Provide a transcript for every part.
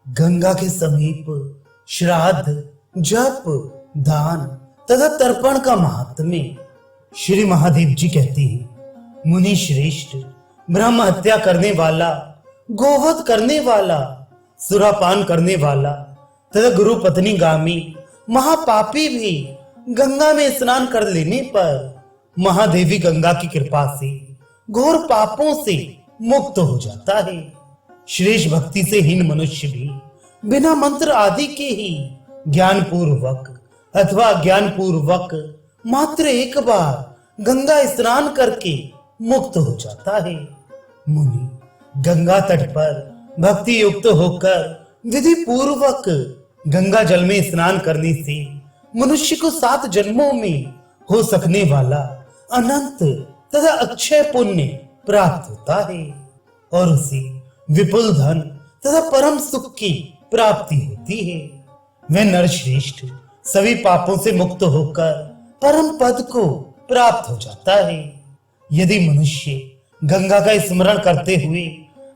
गंगा के समीप श्राद्ध, जप, दान तथा तर्पण का महात्म्य। श्री महादेव जी कहते हैं, मुनि श्रेष्ठ, ब्रह्म हत्या करने वाला, गोवध करने वाला, सुरापान करने वाला तथा गुरु पत्नी गामी महापापी भी गंगा में स्नान कर लेने पर महादेवी गंगा की कृपा से घोर पापों से मुक्त हो जाता है। श्रेष्ठ भक्ति से हीन मनुष्य भी बिना मंत्र आदि के ही ज्ञान पूर्वक अथवा अज्ञान पूर्वक मात्र एक बार गंगा स्नान करके मुक्त हो जाता है। मुनि गंगा तट पर भक्ति युक्त होकर विधि पूर्वक गंगा जल में स्नान करने से मनुष्य को 7 जन्मों में हो सकने वाला अनंत तथा अक्षय पुण्य प्राप्त होता है और उसे विपुल धन तथा परम सुख की प्राप्ति होती है। वह नरश्रेष्ठ सभी पापों से मुक्त होकर परम पद को प्राप्त हो जाता है। यदि मनुष्य गंगा का स्मरण करते हुए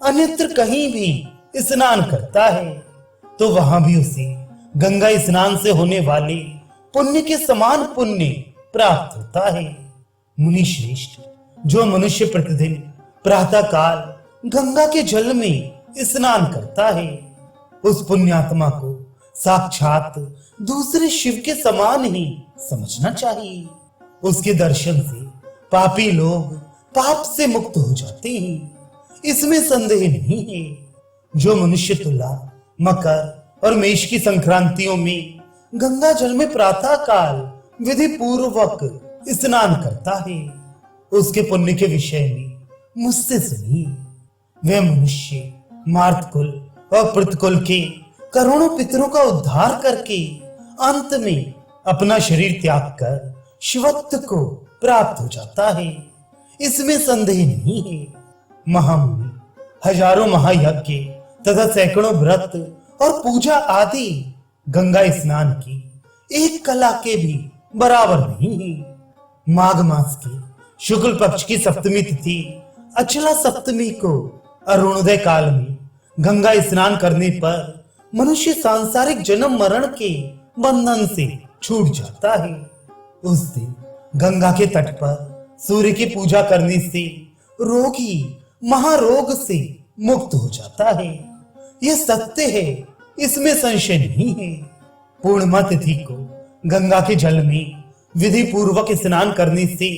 अन्यत्र कहीं भी स्नान करता है तो वहां भी उसे गंगा स्नान से होने वाले पुण्य के समान पुण्य प्राप्त होता है। मुनि श्रेष्ठ, जो मनुष्य प्रतिदिन प्रातः काल गंगा के जल में स्नान करता है उस पुण्यात्मा को साक्षात दूसरे शिव के समान ही समझना चाहिए। उसके दर्शन से पापी लोग पाप से मुक्त हो जाते हैं, इसमें संदेह नहीं है। जो मनुष्य तुला, मकर और मेष की संक्रांतियों में गंगा जल में प्रातः काल विधि पूर्वक स्नान करता है उसके पुण्य के विषय में मुझसे सुनिए। वह मनुष्य मार्तकुल और पृतकुल के करोड़ों पितरों का उद्धार करके अंत में अपना शरीर त्याग कर शिवत्व को प्राप्त हो जाता है, इसमें संदेह नहीं है। महामुनि हजारों महायज्ञ तथा सैकड़ों व्रत और पूजा आदि गंगा स्नान की एक कला के भी बराबर नहीं है। माघ मास की शुक्ल पक्ष की सप्तमी तिथि अचला सप्तमी को अरुणोदय काल में गंगा स्नान करने पर मनुष्य सांसारिक जन्म मरण के बंधन से छूट जाता है। उस दिन गंगा के तट पर सूर्य की पूजा करने से रोगी महारोग से मुक्त हो जाता है। यह सत्य है, इसमें संशय नहीं है। पूर्णिमा तिथि को गंगा के जल में विधि पूर्वक स्नान करने से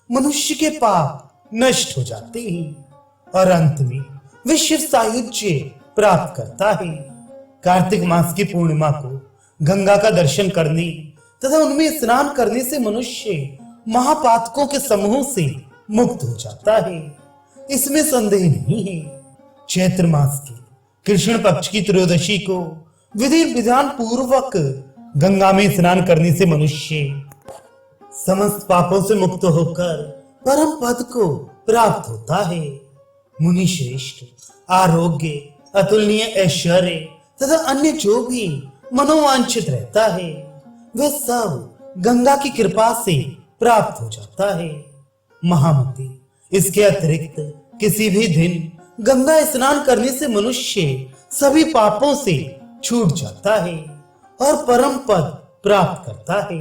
मनुष्य के पाप नष्ट हो जाते हैं और अंत में वे शिव सायुज्य प्राप्त करता है। कार्तिक मास की पूर्णिमा को गंगा का दर्शन करने तथा उनमें स्नान करने से मनुष्य महापातकों के समूह से मुक्त हो जाता है, इसमें संदेह नहीं है। चैत्र मास की कृष्ण पक्ष की त्रयोदशी को विधि विधान पूर्वक गंगा में स्नान करने से मनुष्य समस्त पापों से मुक्त होकर परम पद को प्राप्त होता है। मुनि श्रेष्ठ, आरोग्य, अतुलनीय ऐश्वर्य तथा अन्य जो भी मनोवांछित रहता है वह सब गंगा की कृपा से प्राप्त हो जाता है। महामती, इसके अतिरिक्त किसी भी दिन गंगा स्नान करने से मनुष्य सभी पापों से छूट जाता है और परम पद प्राप्त करता है।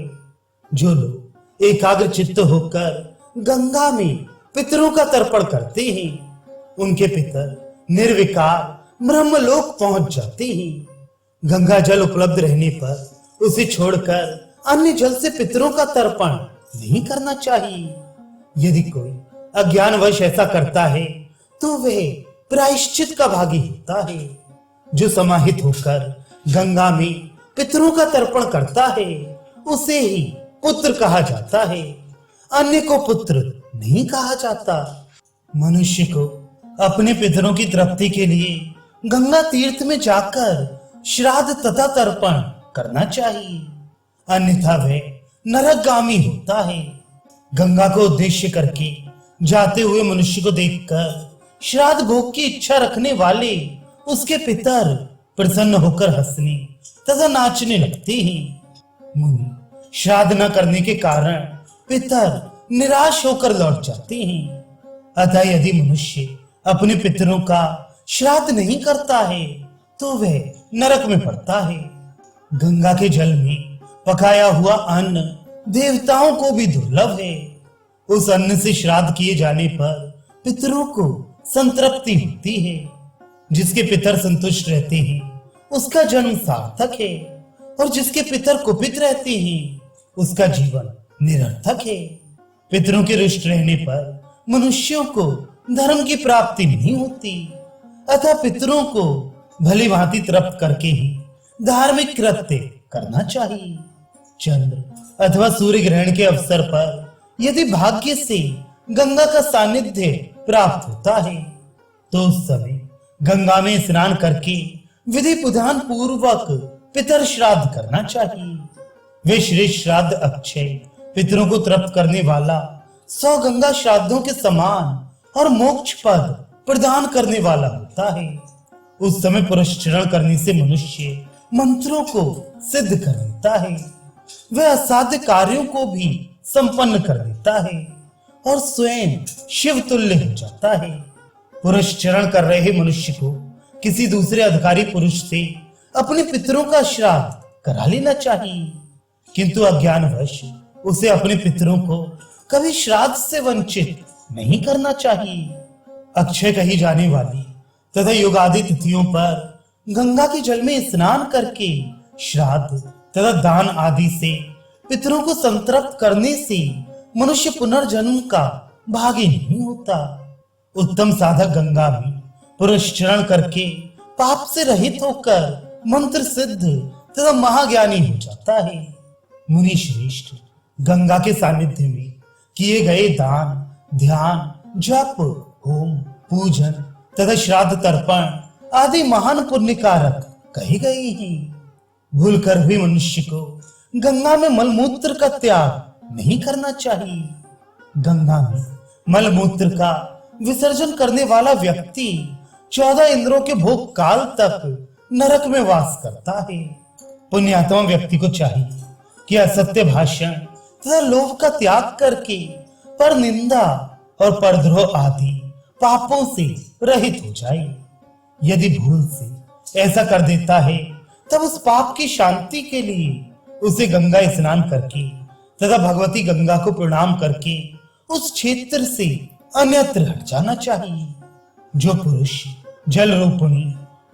जो लोग एकाग्र चित्त होकर गंगा में पितरों का तर्पण करते हैं उनके पितर निर्विकार ब्रह्मलोक पहुंच जाते हैं। गंगा जल उपलब्ध रहने पर उसे छोड़कर अन्य जल से पितरों का तर्पण नहीं करना चाहिए। यदि कोई अज्ञानवश ऐसा करता है तो वह प्रायश्चित का भागी होता है। जो समाहित होकर गंगा में पितरों का तर्पण करता है उसे ही पुत्र कहा जाता है, अन्य को पुत्र नहीं कहा जाता। मनुष्य को अपने पितरों की तृप्ति के लिए गंगा तीर्थ में जाकर श्राद्ध तथा तर्पण करना चाहिए, अन्यथा वह नरकगामी होता है। गंगा को उद्देश्य करके जाते हुए मनुष्य को देखकर श्राद्ध भोग की इच्छा रखने वाले उसके पितर प्रसन्न होकर हंसने तथा नाचने लगते हैं। मुनि, श्राद्ध न करने के कारण पितर निराश होकर लौट जाते हैं। अतः यदि मनुष्य अपने पितरों का श्राद्ध नहीं करता है तो वह नरक में पड़ता है। गंगा के जल में पकाया हुआ अन्न देवताओं को भी दुर्लभ है। उस अन्न से श्राद्ध किए जाने पर पितरों को संतृप्ति होती है। जिसके पितर संतुष्ट रहते हैं उसका जन्म सार्थक है, और जिसके पितर कुपित रहते हैं उसका जीवन निरर्थक है। पितरों के रुष्ट रहने पर मनुष्यों को धर्म की प्राप्ति नहीं होती, अतः पितरों को भली भांति तृप्त करके ही धार्मिक कृत्य करना चाहिए। चंद्र अथवा सूर्य ग्रहण के अवसर पर यदि भाग्य से गंगा का सानिध्य प्राप्त होता है तो उस समय गंगा में स्नान करके विधि विधान पूर्वक पितर श्राद्ध करना चाहिए। वे श्रेष्ठ श्राद्ध अक्षय पितरों को तृप्त करने वाला 100 गंगा श्राद्धों के समान और मोक्ष पद प्रदान करने वाला होता है। उस समय पुरस्चरण करने से मनुष्य मंत्रों को सिद्ध कर लेता है, वह असाध्य कार्यों को भी संपन्न कर देता है और स्वयं शिव तुल्य हो जाता है। पुरस्चरण कर रहे मनुष्य को किसी दूसरे अधिकारी पुरुष से अपने पितरों का श्राद्ध करा लेना चाहिए, किंतु अज्ञानवश उसे अपने पितरों को कभी श्राद्ध से वंचित नहीं करना चाहिए। अक्षय कही जाने वाली तथा युगादि तिथियों पर गंगा के जल में स्नान करके श्राद्ध तथा दान आदि से पितरों को संतृप्त करने से मनुष्य पुनर्जन्म का भागी नहीं होता। उत्तम साधक गंगा में पुरस्चरण करके पाप से रहित होकर मंत्र सिद्ध तथा महाज्ञानी हो जाता है। मुनि श्रेष्ठ गंगा के सानिध्य में किए गए दान, ध्यान, जप, होम, पूजन तथा श्राद्ध तर्पण आदि महान पुण्य कारक कहे गए हैं। भूलकर भी मनुष्य को गंगा में मलमूत्र का त्याग नहीं करना चाहिए। गंगा में मलमूत्र का विसर्जन करने वाला व्यक्ति 14 इंद्रों के भोग काल तक नरक में वास करता है। पुण्यात्मा व्यक्ति को चाहिए कि असत्य भाषण तथा लोभ का त्याग करके पर निंदा और परद्रोह आदि पापों से रहित हो जाए। यदि भूल से ऐसा कर देता है तब उस पाप की शांति के लिए उसे गंगा स्नान करके तथा भगवती गंगा को प्रणाम करके उस क्षेत्र से अन्यत्र हट जाना चाहिए। जो पुरुष जल रूपिणी,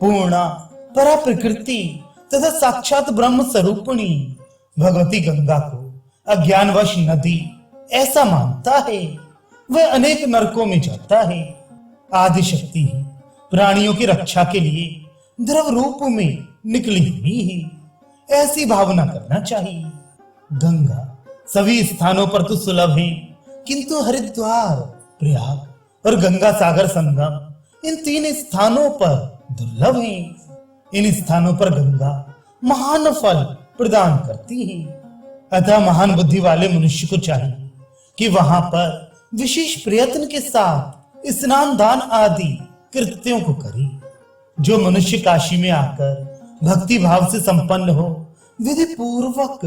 पूर्णा, परा प्रकृति तथा साक्षात ब्रह्म स्वरूपिणी भगवती गंगा को अज्ञानवश नदी ऐसा मानता है वह अनेक नरकों में जाता है। आदि शक्ति ही प्राणियों की रक्षा के लिए द्रव रूप में निकली हुई है, ऐसी भावना करना चाहिए। गंगा सभी स्थानों पर तो सुलभ है, किंतु हरिद्वार, प्रयाग और गंगा सागर संगम इन 3 स्थानों पर दुर्लभ है। इन स्थानों पर गंगा महान फल प्रदान करती है, अतः महान बुद्धि वाले मनुष्य को चाहिए कि वहां पर विशेष प्रयत्न के साथ स्नान, दान आदि कृत्यों को करे। जो मनुष्य काशी में आकर भक्ति भाव से संपन्न हो विधि पूर्वक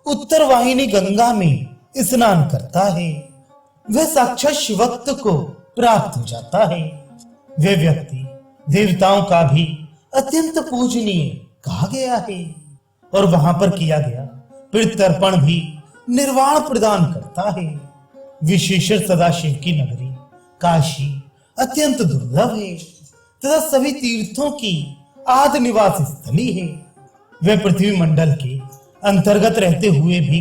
उत्तर वाहिनी गंगा में स्नान करता है वह साक्षात शिवत्व को प्राप्त हो जाता है। वह व्यक्ति देवताओं का भी अत्यंत पूजनीय कहा गया है और वहां पर किया गया पितृतर्पण भी निर्वाण प्रदान करता है। विशेषकर सदाशिव की नगरी काशी अत्यंत दुर्लभ है तथा सभी तीर्थों की आदि निवास स्थली है। वह पृथ्वी मंडल के अंतर्गत रहते हुए भी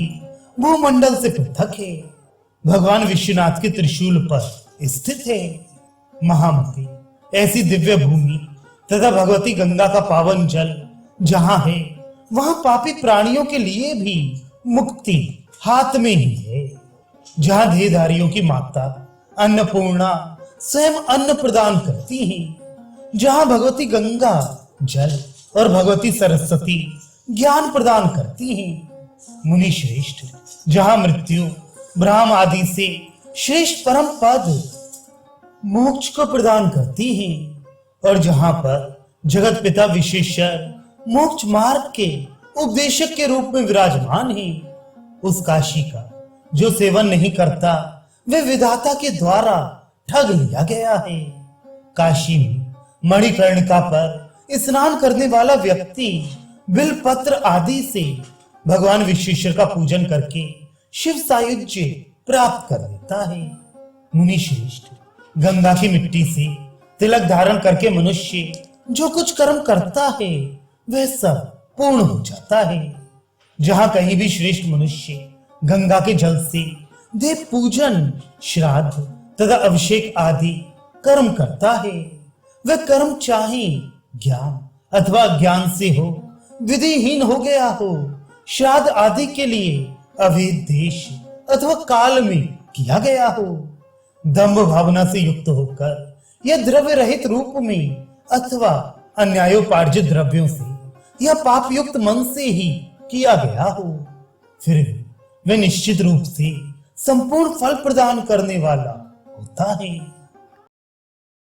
भूमंडल से पृथक है। भगवान विश्वनाथ के त्रिशूल पर स्थित है। महामती ऐसी दिव्य भूमि तथा भगवती गंगा का पावन जल जहां है वहां पापी प्राणियों के लिए भी मुक्ति हाथ में ही है। जहां देहधारियों की माता अन्नपूर्णा स्वयं अन्न प्रदान करती है, जहां भगवती गंगा जल और भगवती सरस्वती ज्ञान प्रदान करती हैं। मुनि श्रेष्ठ जहां मृत्यु, ब्रह्म आदि से श्रेष्ठ परम पद मोक्ष को प्रदान करती हैं और जहां पर जगत पिता विशेषकर मोक्ष मार्ग के उपदेशक के रूप में विराजमान है, उस काशी का जो सेवन नहीं करता वह विधाता के द्वारा ठग लिया गया है। काशी में मणिकर्णिका पर स्नान करने वाला व्यक्ति बिलपत्र आदि से भगवान विश्वेश्वर का पूजन करके शिव सायुज्य प्राप्त कर लेता है। मुनि श्रेष्ठ, गंगा की मिट्टी से तिलक धारण करके मनुष्य जो कुछ कर्म करता है वह सब पूर्ण हो जाता है। जहां कहीं भी श्रेष्ठ मनुष्य गंगा के जल से देव पूजन, श्राद्ध तथा अभिषेक आदि कर्म करता है, वह कर्म चाहे ज्ञान अथवा ज्ञान से हो, विधिहीन हो गया हो, श्राद्ध आदि के लिए अवैध देश अथवा काल में किया गया हो, दंभ भावना से युक्त होकर या द्रव्य रहित रूप में अथवा अन्यायोपार्जित द्रव्यों से या पाप युक्त मन से ही किया गया हो, फिर भी वह निश्चित रूप से संपूर्ण फल प्रदान करने वाला होता है।